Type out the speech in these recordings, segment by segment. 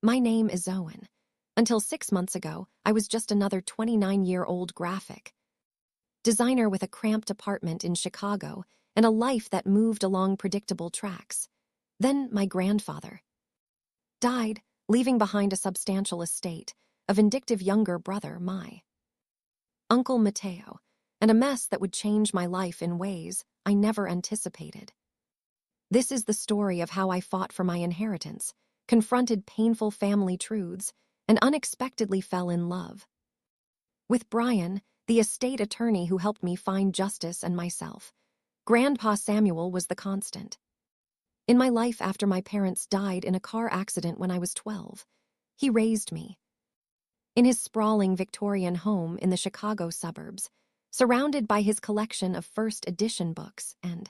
My name is Owen. Until 6 months ago, I was just another 29-year-old graphic designer with a cramped apartment in Chicago and a life that moved along predictable tracks. Then my grandfather died, leaving behind a substantial estate, a vindictive younger brother, my Uncle Mateo, and a mess that would change my life in ways I never anticipated. This is the story of how I fought for my inheritance, confronted painful family truths, and unexpectedly fell in love with Brian, the estate attorney who helped me find justice and myself. Grandpa Samuel was the constant in my life after my parents died in a car accident when I was 12. He raised me in his sprawling Victorian home in the Chicago suburbs, surrounded by his collection of first edition books and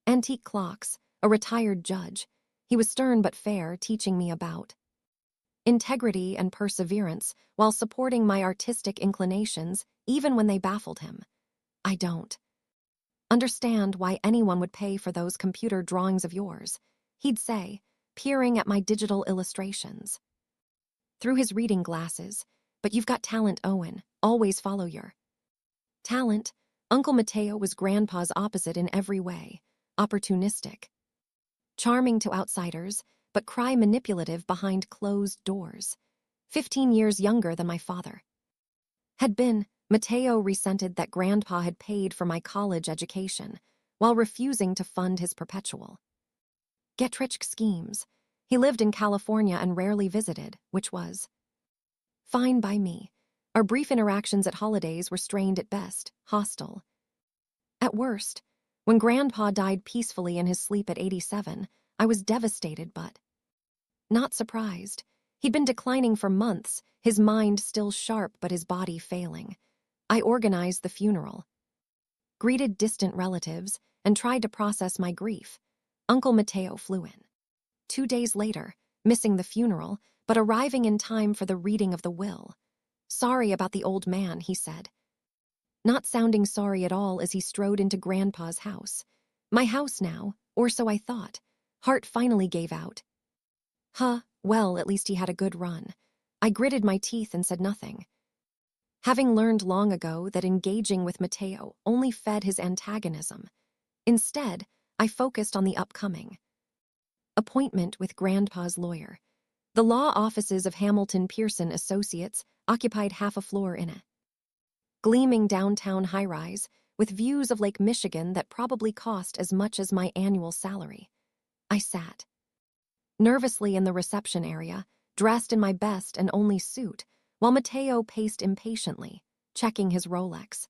antique clocks. A retired judge, he was stern but fair, teaching me about integrity and perseverance while supporting my artistic inclinations even when they baffled him. I don't understand why anyone would pay for those computer drawings of yours, he'd say, peering at my digital illustrations through his reading glasses. But you've got talent, Owen. Always follow your talent. Uncle Mateo was Grandpa's opposite in every way. Opportunistic, charming to outsiders, but manipulative behind closed doors. 15 years younger than my father had been, Mateo resented that Grandpa had paid for my college education while refusing to fund his perpetual get-rich schemes. He lived in California and rarely visited, which was fine by me. Our brief interactions at holidays were strained at best, hostile at worst. When Grandpa died peacefully in his sleep at 87, I was devastated but not surprised. He'd been declining for months, his mind still sharp but his body failing. I organized the funeral, greeted distant relatives, and tried to process my grief. Uncle Mateo flew in 2 days later, missing the funeral, but arriving in time for the reading of the will. Sorry about the old man, he said, not sounding sorry at all as he strode into Grandpa's house. My house now, or so I thought. Heart finally gave out. Well, at least he had a good run. I gritted my teeth and said nothing, having learned long ago that engaging with Mateo only fed his antagonism. Instead, I focused on the upcoming appointment with Grandpa's lawyer. The law offices of Hamilton Pearson Associates occupied half a floor in a gleaming downtown high-rise with views of Lake Michigan that probably cost as much as my annual salary. I sat nervously in the reception area, dressed in my best and only suit, while Mateo paced impatiently, checking his Rolex.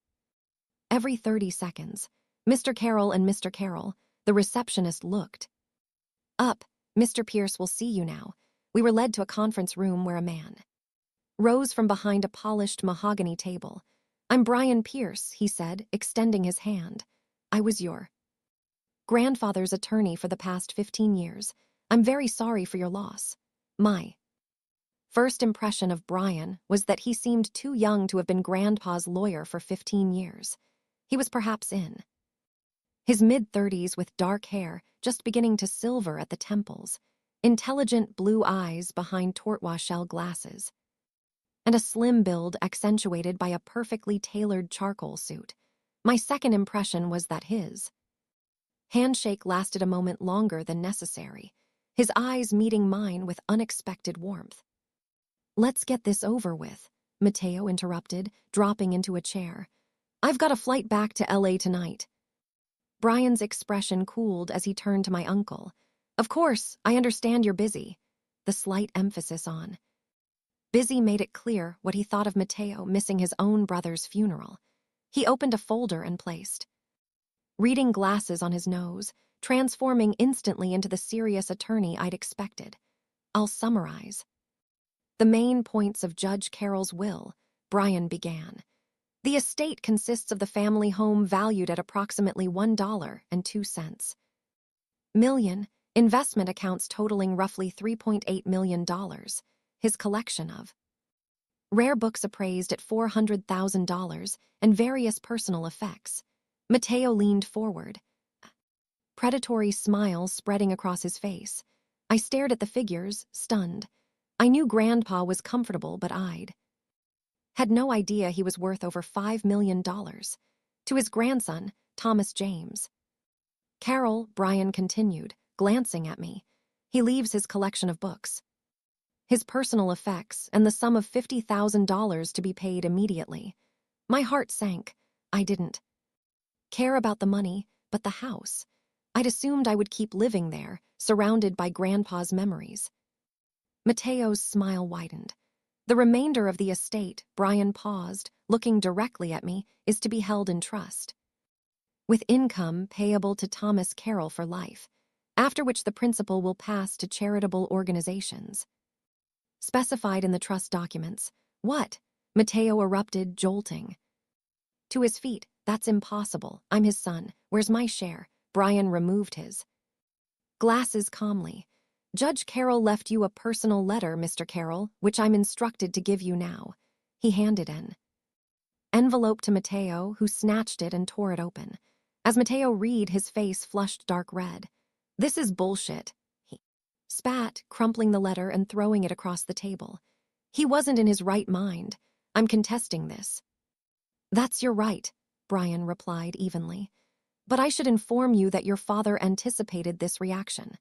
Every 30 seconds, Mr. Carroll and Mr. Carroll, the receptionist, looked up. Mr. Pierce will see you now. We were led to a conference room where a man rose from behind a polished mahogany table. I'm Brian Pierce, he said, extending his hand. I was your grandfather's attorney for the past 15 years. I'm very sorry for your loss. My first impression of Brian was that he seemed too young to have been Grandpa's lawyer for 15 years. He was perhaps in his mid-30s with dark hair just beginning to silver at the temples, intelligent blue eyes behind tortoise-shell glasses, and a slim build accentuated by a perfectly tailored charcoal suit. My second impression was that his handshake lasted a moment longer than necessary, his eyes meeting mine with unexpected warmth. Let's get this over with, Mateo interrupted, dropping into a chair. I've got a flight back to LA tonight. Brian's expression cooled as he turned to my uncle. Of course, I understand you're busy. The slight emphasis on busy made it clear what he thought of Mateo missing his own brother's funeral. He opened a folder and placed reading glasses on his nose, transforming instantly into the serious attorney I'd expected. I'll summarize the main points of Judge Carroll's will, Brian began. The estate consists of the family home valued at approximately $1.02 million, investment accounts totaling roughly $3.8 million, his collection of rare books appraised at $400,000, and various personal effects. Mateo leaned forward, predatory smile spreading across his face. I stared at the figures, stunned. I knew Grandpa was comfortable, but I'd had no idea he was worth over $5 million. To his grandson, Thomas James. Carol, Brian continued, glancing at me. He leaves his collection of books, his personal effects, and the sum of $50,000 to be paid immediately. My heart sank. I didn't care about the money, but the house. I'd assumed I would keep living there, surrounded by Grandpa's memories. Mateo's smile widened. The remainder of the estate, Brian paused, looking directly at me, is to be held in trust, with income payable to Thomas Carroll for life, after which the principal will pass to charitable organizations specified in the trust documents. What? Mateo erupted, jolting to his feet. That's impossible. I'm his son. Where's my share? Brian removed his glasses calmly. Judge Carroll left you a personal letter, Mr. Carroll, which I'm instructed to give you now. He handed an envelope to Mateo, who snatched it and tore it open. As Mateo read, his face flushed dark red. This is bullshit, he spat, crumpling the letter and throwing it across the table. He wasn't in his right mind. I'm contesting this. That's your right, Brian replied evenly. But I should inform you that your father anticipated this reaction.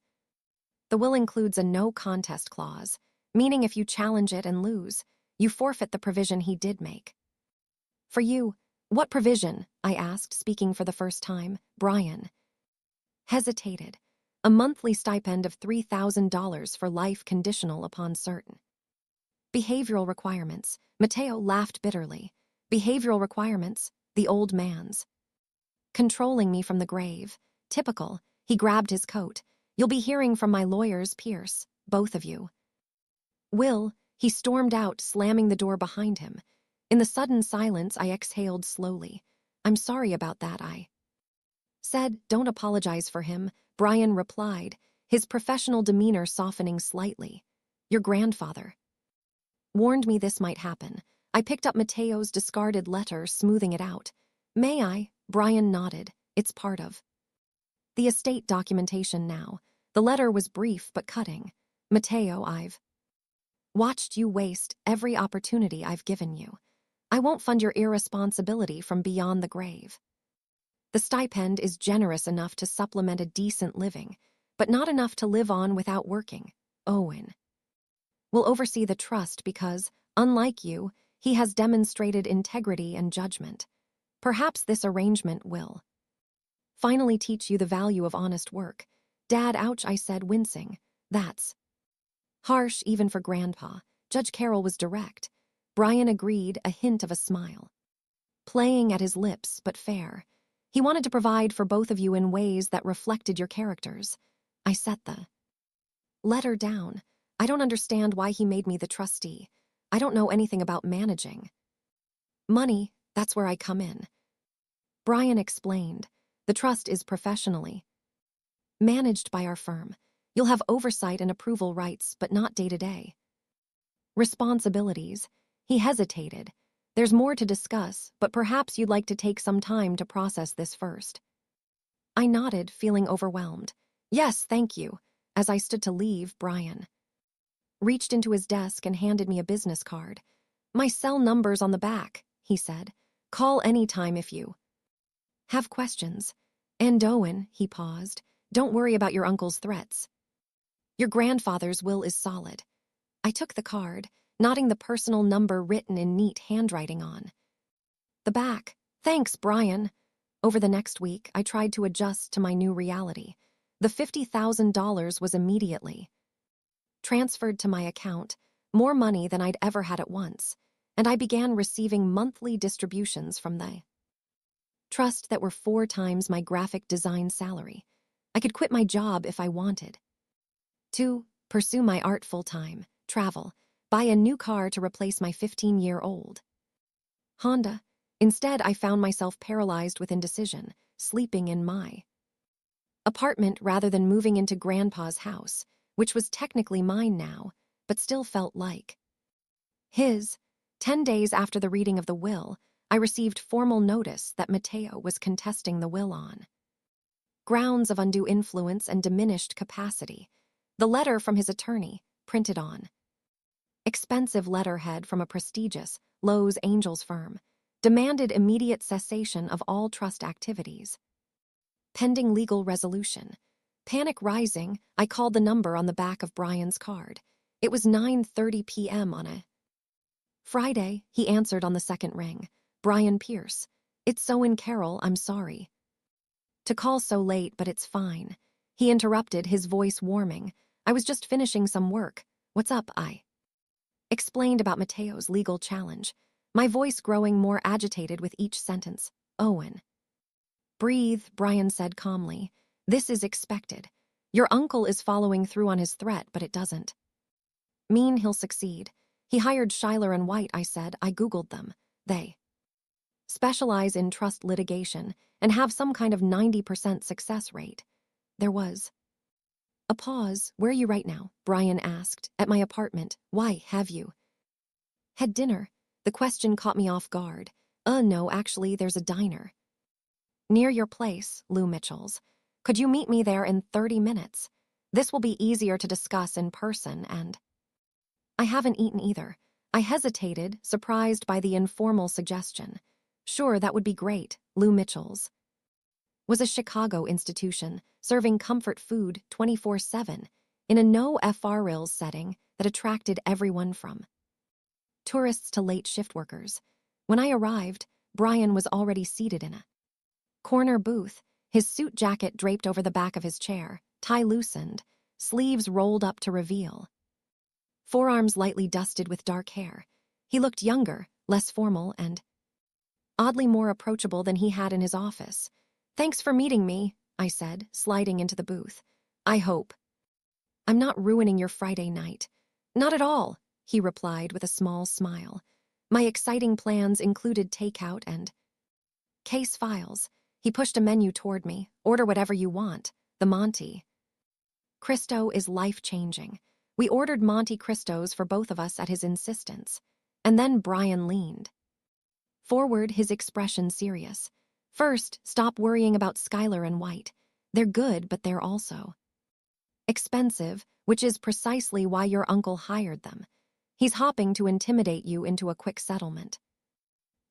The will includes a no contest clause, meaning if you challenge it and lose, you forfeit the provision he did make. For you, what provision? I asked, speaking for the first time. Brian hesitated. A monthly stipend of $3,000 for life, conditional upon certain behavioral requirements. Mateo laughed bitterly. Behavioral requirements? The old man's controlling me from the grave. Typical. He grabbed his coat. You'll be hearing from my lawyers, Pierce, both of you. Will, he stormed out, slamming the door behind him. In the sudden silence, I exhaled slowly. I'm sorry about that, I said. Don't apologize for him, Brian replied, his professional demeanor softening slightly. Your grandfather warned me this might happen. I picked up Mateo's discarded letter, smoothing it out. May I? Brian nodded. It's part of the estate documentation now. The letter was brief but cutting. Mateo, I've watched you waste every opportunity I've given you. I won't fund your irresponsibility from beyond the grave. The stipend is generous enough to supplement a decent living, but not enough to live on without working. Owen will oversee the trust because, unlike you, he has demonstrated integrity and judgment. Perhaps this arrangement will finally teach you the value of honest work. Dad, ouch, I said, wincing. That's harsh even for Grandpa. Judge Carroll was direct. Brian agreed, a hint of a smile playing at his lips, but fair. He wanted to provide for both of you in ways that reflected your characters. I set the letter down. I don't understand why he made me the trustee. I don't know anything about managing money. That's where I come in. Brian explained. The trust is professionally managed by our firm. You'll have oversight and approval rights, but not day-to-day responsibilities. He hesitated. There's more to discuss, but perhaps you'd like to take some time to process this first. I nodded, feeling overwhelmed. Yes, thank you. As I stood to leave, Brian reached into his desk and handed me a business card. My cell number's on the back, he said. Call anytime if you have questions. And Owen, he paused, don't worry about your uncle's threats. Your grandfather's will is solid. I took the card, nodding the personal number written in neat handwriting on the back. Thanks, Brian. Over the next week, I tried to adjust to my new reality. The $50,000 was immediately transferred to my account, more money than I'd ever had at once, and I began receiving monthly distributions from the trust that were 4 times my graphic design salary. I could quit my job if I wanted to pursue my art full-time, travel, buy a new car to replace my 15-year-old Honda. Instead, I found myself paralyzed with indecision, sleeping in my apartment rather than moving into Grandpa's house, which was technically mine now, but still felt like his. 10 days after the reading of the will, I received formal notice that Mateo was contesting the will on grounds of undue influence and diminished capacity. The letter from his attorney, printed on expensive letterhead from a prestigious Lowe's Angels firm, demanded immediate cessation of all trust activities. Pending legal resolution. Panic rising, I called the number on the back of Brian's card. It was 9:30 p.m. on a Friday. He answered on the second ring. Brian Pierce. It's so in Carol, I'm sorry to call so late, but it's fine. He interrupted, his voice warming. I was just finishing some work. What's up? I explained about Mateo's legal challenge, my voice growing more agitated with each sentence. Owen. Breathe, Brian said calmly. This is expected. Your uncle is following through on his threat, but it doesn't mean he'll succeed. He hired Schuyler and White, I said. I Googled them. They specialize in trust litigation and have some kind of 90% success rate. There was a pause. Where are you right now? Brian asked. At my apartment. Why, have you had dinner? The question caught me off guard. No, actually, there's a diner near your place, Lou Mitchell's. Could you meet me there in 30 minutes? This will be easier to discuss in person, and I haven't eaten either. I hesitated, surprised by the informal suggestion. Sure, that would be great. Lou Mitchell's was a Chicago institution, serving comfort food 24/7 in a no-FR-ILS setting that attracted everyone from tourists to late shift workers. When I arrived, Brian was already seated in a corner booth, his suit jacket draped over the back of his chair, tie loosened, sleeves rolled up to reveal forearms lightly dusted with dark hair. He looked younger, less formal, and oddly more approachable than he had in his office. Thanks for meeting me, I said, sliding into the booth. I hope I'm not ruining your Friday night. Not at all, he replied with a small smile. My exciting plans included takeout and case files. He pushed a menu toward me. Order whatever you want. The Monte Cristo is life-changing. We ordered Monte Cristos for both of us at his insistence. And then Brian leaned forward, his expression serious. First, stop worrying about Schuyler and White. They're good, but they're also expensive, which is precisely why your uncle hired them. He's hopping to intimidate you into a quick settlement.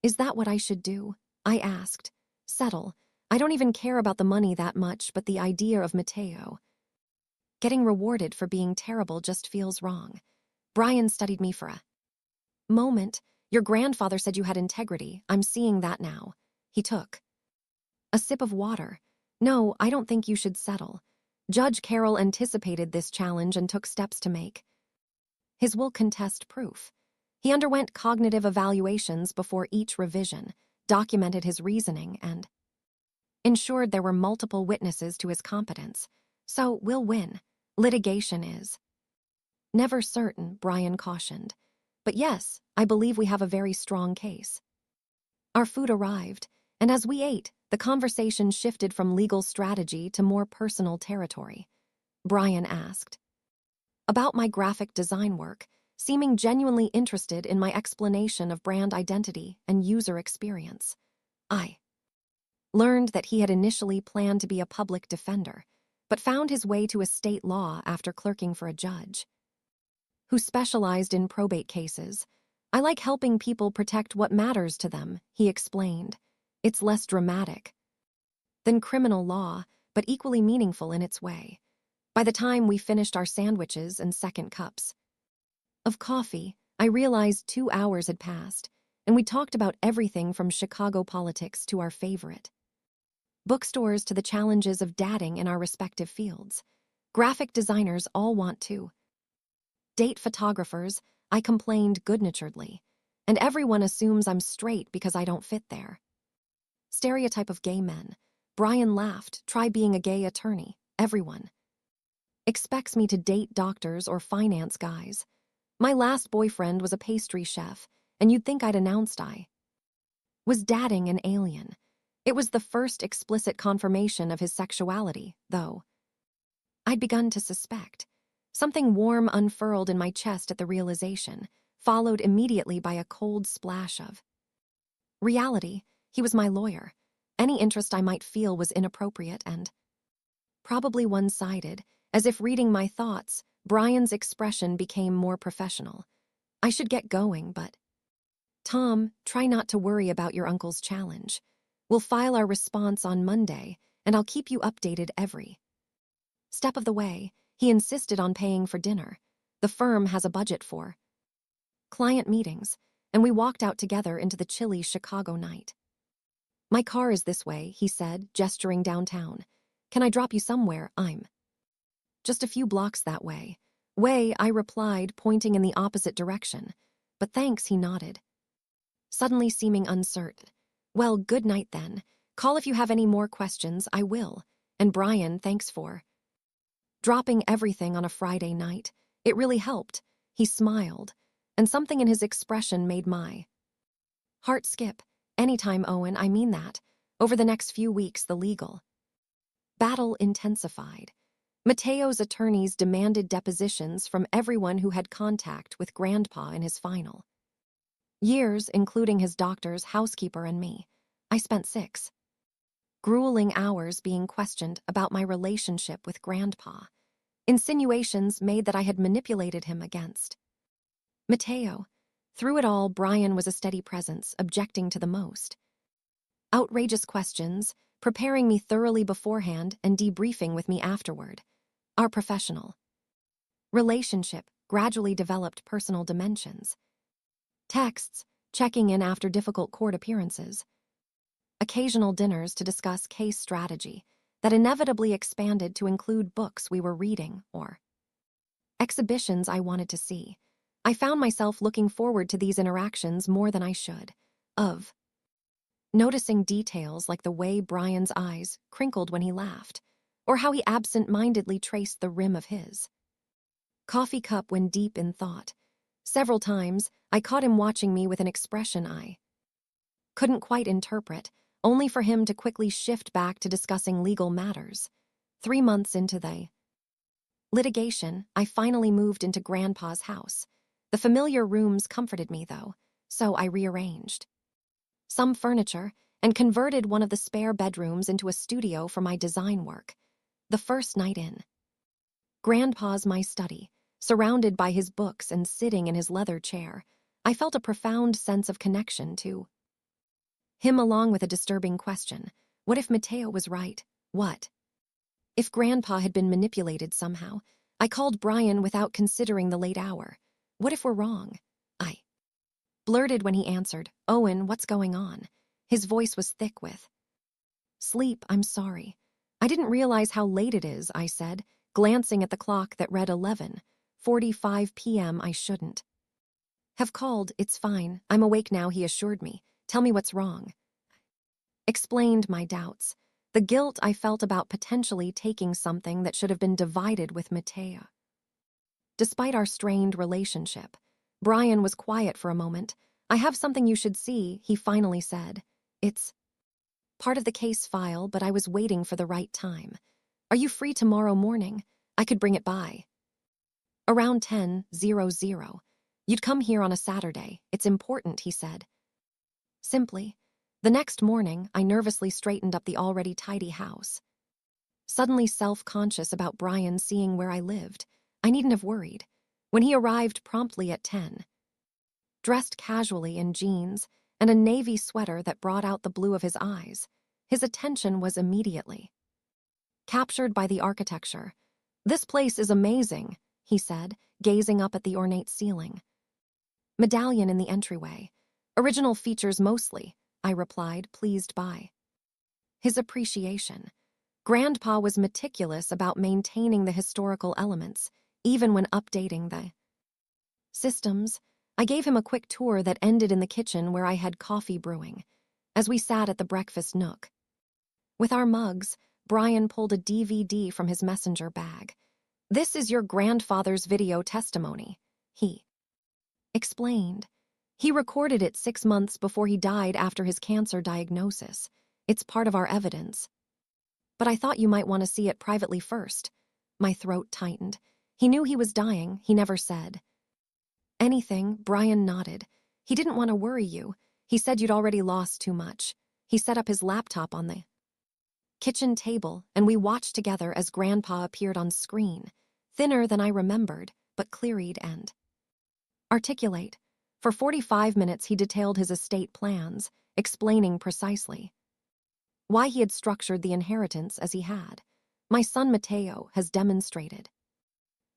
Is that what I should do? I asked. Settle. I don't even care about the money that much, but the idea of Mateo getting rewarded for being terrible just feels wrong. Brian studied me for a moment. Your grandfather said you had integrity. I'm seeing that now. He took a sip of water. No, I don't think you should settle. Judge Carroll anticipated this challenge and took steps to make his will contest proof. He underwent cognitive evaluations before each revision, documented his reasoning, and ensured there were multiple witnesses to his competence. So we'll win. Litigation is never certain, Brian cautioned. But yes, I believe we have a very strong case. Our food arrived, and as we ate, the conversation shifted from legal strategy to more personal territory. Brian asked about my graphic design work, seeming genuinely interested in my explanation of brand identity and user experience. I learned that he had initially planned to be a public defender, but found his way to estate law after clerking for a judge who specialized in probate cases. I like helping people protect what matters to them, he explained. It's less dramatic than criminal law, but equally meaningful in its way. By the time we finished our sandwiches and second cups of coffee, I realized 2 hours had passed, and we talked about everything from Chicago politics to our favorite bookstores to the challenges of dating in our respective fields. Graphic designers all want to date photographers, I complained good-naturedly, and everyone assumes I'm straight because I don't fit there stereotype of gay men. Brian laughed. Try being a gay attorney. Everyone expects me to date doctors or finance guys. My last boyfriend was a pastry chef, and you'd think I'd announced I was dating an alien. It was the first explicit confirmation of his sexuality, though I'd begun to suspect. Something warm unfurled in my chest at the realization, followed immediately by a cold splash of reality. He was my lawyer. Any interest I might feel was inappropriate and probably one-sided. As if reading my thoughts, Brian's expression became more professional. I should get going, but... Tom, try not to worry about your uncle's challenge. We'll file our response on Monday, and I'll keep you updated every step of the way. He insisted on paying for dinner. The firm has a budget for client meetings, and we walked out together into the chilly Chicago night. My car is this way, he said, gesturing downtown. Can I drop you somewhere? I'm just a few blocks that way. Way, I replied, pointing in the opposite direction. But thanks, he nodded, suddenly seeming uncertain. Well, good night then. Call if you have any more questions, I will. And Brian, thanks for dropping everything on a Friday night. It really helped. He smiled, and something in his expression made my heart skip. Anytime, Owen, I mean that. Over the next few weeks, the legal battle intensified. Mateo's attorneys demanded depositions from everyone who had contact with Grandpa in his final years, including his doctors, housekeeper, and me. I spent 6 grueling hours being questioned about my relationship with Grandpa. Insinuations made that I had manipulated him against Mateo. Through it all, Brian was a steady presence, objecting to the most outrageous questions, preparing me thoroughly beforehand and debriefing with me afterward. Our professional relationship gradually developed personal dimensions. Texts, checking in after difficult court appearances, occasional dinners to discuss case strategy that inevitably expanded to include books we were reading or exhibitions I wanted to see. I found myself looking forward to these interactions more than I should, of noticing details like the way Brian's eyes crinkled when he laughed, or how he absent-mindedly traced the rim of his coffee cup when deep in thought. Several times, I caught him watching me with an expression I couldn't quite interpret, only for him to quickly shift back to discussing legal matters. 3 months into the litigation, I finally moved into Grandpa's house. The familiar rooms comforted me, though, so I rearranged some furniture and converted one of the spare bedrooms into a studio for my design work. The first night in Grandpa's my study, surrounded by his books and sitting in his leather chair, I felt a profound sense of connection to him, along with a disturbing question. What if Mateo was right? What if Grandpa had been manipulated somehow? I called Brian without considering the late hour. What if we're wrong? I blurted when he answered. Owen, what's going on? His voice was thick with sleep. I'm sorry. I didn't realize how late it is, I said, glancing at the clock that read 11:45 p.m. I shouldn't have called. It's fine. I'm awake now, he assured me. Tell me what's wrong. Explained my doubts, the guilt I felt about potentially taking something that should have been divided with Mateo. Despite our strained relationship, Brian was quiet for a moment. I have something you should see, he finally said. It's part of the case file, but I was waiting for the right time. Are you free tomorrow morning? I could bring it by around 10:00. You'd come here on a Saturday. It's important, he said simply. The next morning, I nervously straightened up the already tidy house, suddenly self-conscious about Brian seeing where I lived. I needn't have worried. When he arrived promptly at 10, dressed casually in jeans and a navy sweater that brought out the blue of his eyes, his attention was immediately captured by the architecture. This place is amazing, he said, gazing up at the ornate ceiling medallion in the entryway. Original features mostly, I replied, pleased by his appreciation. Grandpa was meticulous about maintaining the historical elements, even when updating the systems. I gave him a quick tour that ended in the kitchen where I had coffee brewing. As we sat at the breakfast nook with our mugs, Brian pulled a DVD from his messenger bag. This is your grandfather's video testimony, he explained. He recorded it 6 months before he died after his cancer diagnosis. It's part of our evidence. But I thought you might want to see it privately first. My throat tightened. He knew he was dying, he never said anything. Brian nodded. He didn't want to worry you. He said you'd already lost too much. He set up his laptop on the kitchen table, and we watched together as Grandpa appeared on screen, thinner than I remembered, but clear-eyed and Articulate. For 45 minutes he detailed his estate plans, explaining precisely why he had structured the inheritance as he had. My son Mateo has demonstrated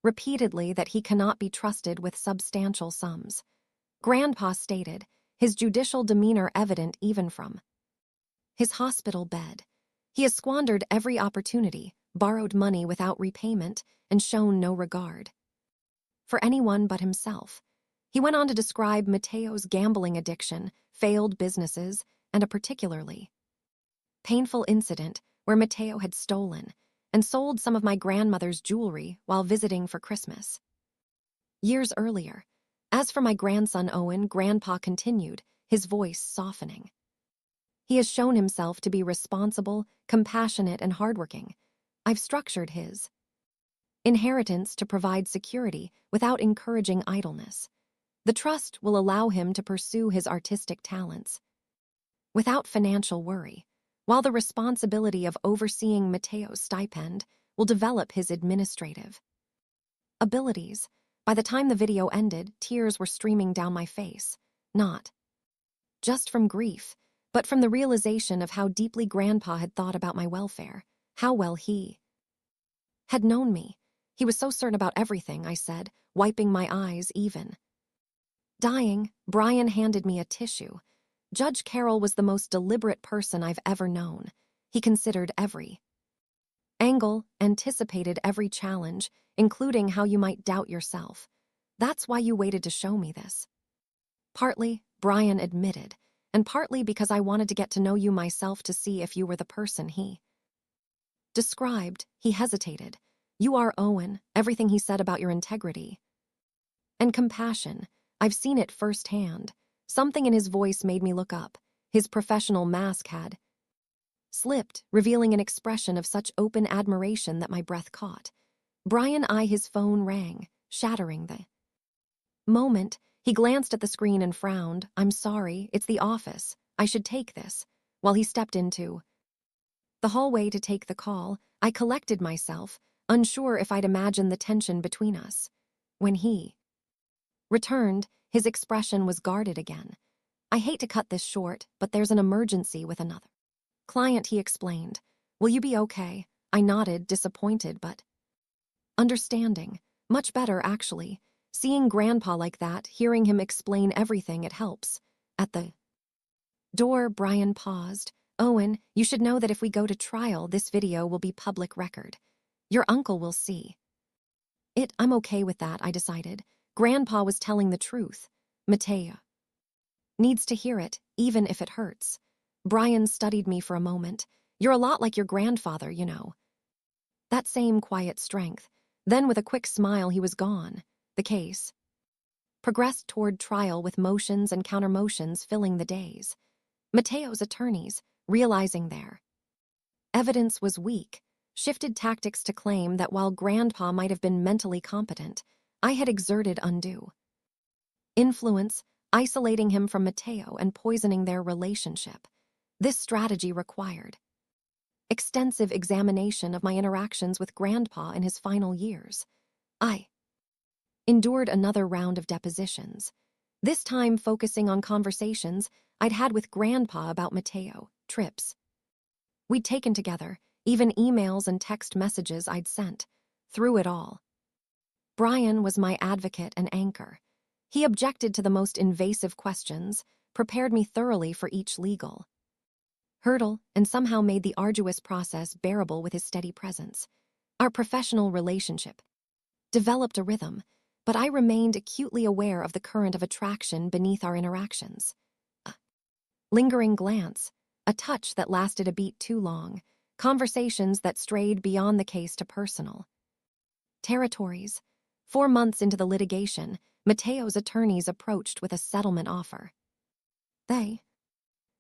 repeatedly that he cannot be trusted with substantial sums. Grandpa stated, his judicial demeanor evident even from his hospital bed. He has squandered every opportunity, borrowed money without repayment, and shown no regard for anyone but himself. He went on to describe Mateo's gambling addiction, failed businesses, and a particularly painful incident where Mateo had stolen and sold some of my grandmother's jewelry while visiting for Christmas years earlier. As for my grandson Owen, Grandpa continued, his voice softening. He has shown himself to be responsible, compassionate, and hardworking. I've structured his inheritance to provide security without encouraging idleness. The trust will allow him to pursue his artistic talents without financial worry, while the responsibility of overseeing Mateo's stipend will develop his administrative abilities. By the time the video ended, tears were streaming down my face, not just from grief, but from the realization of how deeply Grandpa had thought about my welfare, how well he had known me. He was so certain about everything, I said, wiping my eyes even. Dying, Brian handed me a tissue. Judge Carroll was the most deliberate person I've ever known. He considered every angle, anticipated every challenge, including how you might doubt yourself. That's why you waited to show me this. Partly, Brian admitted, and partly because I wanted to get to know you myself to see if you were the person he described. He hesitated. You are Owen, everything he said about your integrity and compassion. I've seen it firsthand. Something in his voice made me look up. His professional mask had slipped, revealing an expression of such open admiration that my breath caught. Brian eyed his phone rang, shattering the moment. He glanced at the screen and frowned. I'm sorry, it's the office. I should take this. While he stepped into the hallway to take the call, I collected myself, unsure if I'd imagined the tension between us. When he returned, his expression was guarded again. I hate to cut this short, but there's an emergency with another client, he explained. Will you be okay? I nodded, disappointed but understanding. Much better, actually. Seeing Grandpa like that, hearing him explain everything, it helps. At the door, Brian paused. Owen, you should know that if we go to trial, this video will be public record. Your uncle will see it. I'm okay with that, I decided. Grandpa was telling the truth. Mateo needs to hear it, even if it hurts. Brian studied me for a moment. You're a lot like your grandfather, you know. That same quiet strength. Then with a quick smile, he was gone. The case progressed toward trial with motions and counter-motions filling the days. Mateo's attorneys, realizing their evidence was weak, shifted tactics to claim that while Grandpa might have been mentally competent, I had exerted undue influence, isolating him from Mateo and poisoning their relationship. This strategy required extensive examination of my interactions with Grandpa in his final years. I endured another round of depositions, this time focusing on conversations I'd had with Grandpa about Mateo, trips we'd taken together, even emails and text messages I'd sent. Through it all, Brian was my advocate and anchor. He objected to the most invasive questions, prepared me thoroughly for each legal hurdle, and somehow made the arduous process bearable with his steady presence. Our professional relationship developed a rhythm, but I remained acutely aware of the current of attraction beneath our interactions. A lingering glance, a touch that lasted a beat too long, conversations that strayed beyond the case to personal territories. 4 months into the litigation, Mateo's attorneys approached with a settlement offer. They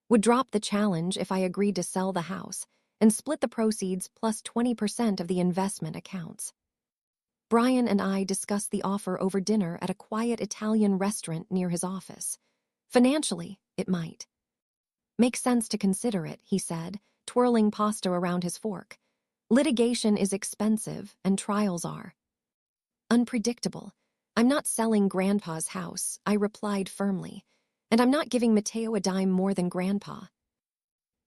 would drop the challenge if I agreed to sell the house and split the proceeds plus 20% of the investment accounts. Brian and I discussed the offer over dinner at a quiet Italian restaurant near his office. Financially, it might make sense to consider it, he said, twirling pasta around his fork. Litigation is expensive and trials are unpredictable. I'm not selling Grandpa's house, I replied firmly. And I'm not giving Mateo a dime more than Grandpa.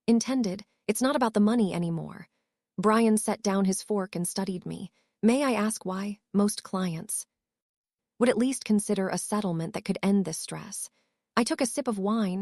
Intended, it's not about the money anymore. Brian set down his fork and studied me. May I ask why? Most clients would at least consider a settlement that could end this stress. I took a sip of wine,